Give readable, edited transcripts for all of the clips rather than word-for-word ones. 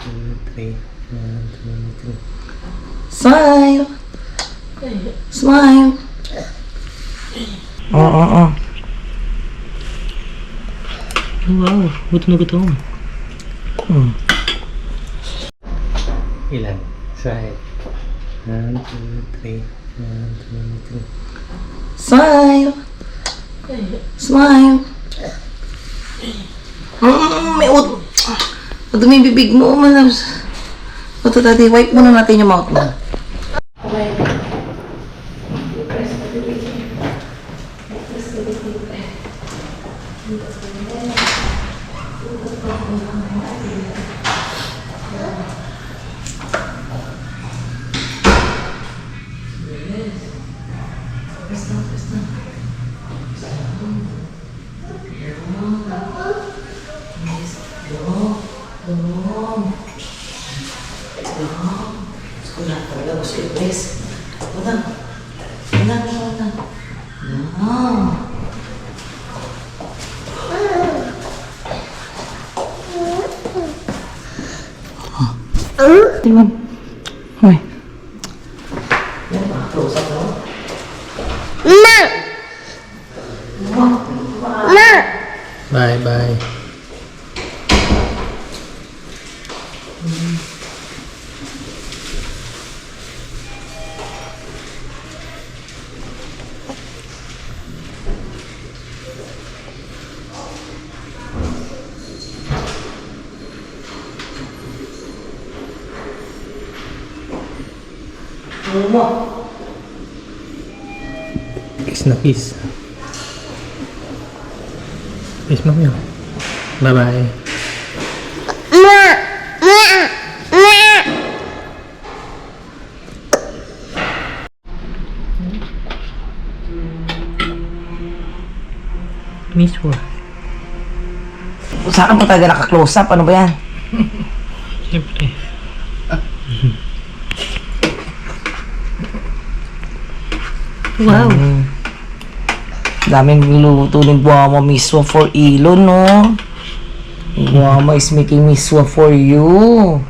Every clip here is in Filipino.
two, three. 1, 2, 3. Smile! Smile! Oo. Wow, gutom na gutom. Ilan? Side. 1, 2, 3. 1, 2, 3. Smile! Smile! May madumi yung bibig mo, malabs. Ito, tati, wipe muna natin yung mouth mo. Tingnan. Hoy. Bye bye. Kiss na kiss. Kiss mo yun. Bye bye. Miss mo. Saan pa tayo naka-close up? Ano ba yan? Siyempre. Wow. Daming niluto ni Guama miswa for Ilo, no? Guama is making miswa for you.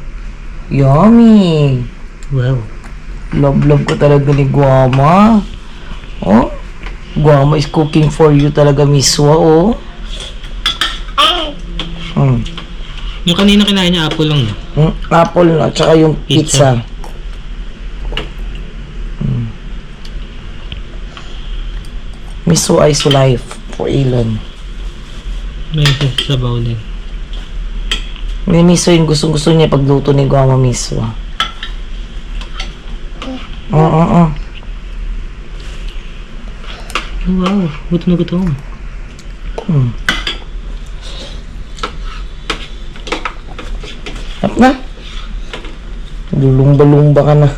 Yummy. Wow. Love ko talaga ni Guama. Oh? Guama is cooking for you talaga miswa, oh. Yung kanina kinain niya apple lang, no? Apple, no? Tsaka yung pizza. Miso Ice Life for Elon. May sabaw din. May miso yung gusto niya pagluto ni Guama miso. Oo. Wow, gutom na gutom. Tap na. Lulumba-lumba ka na.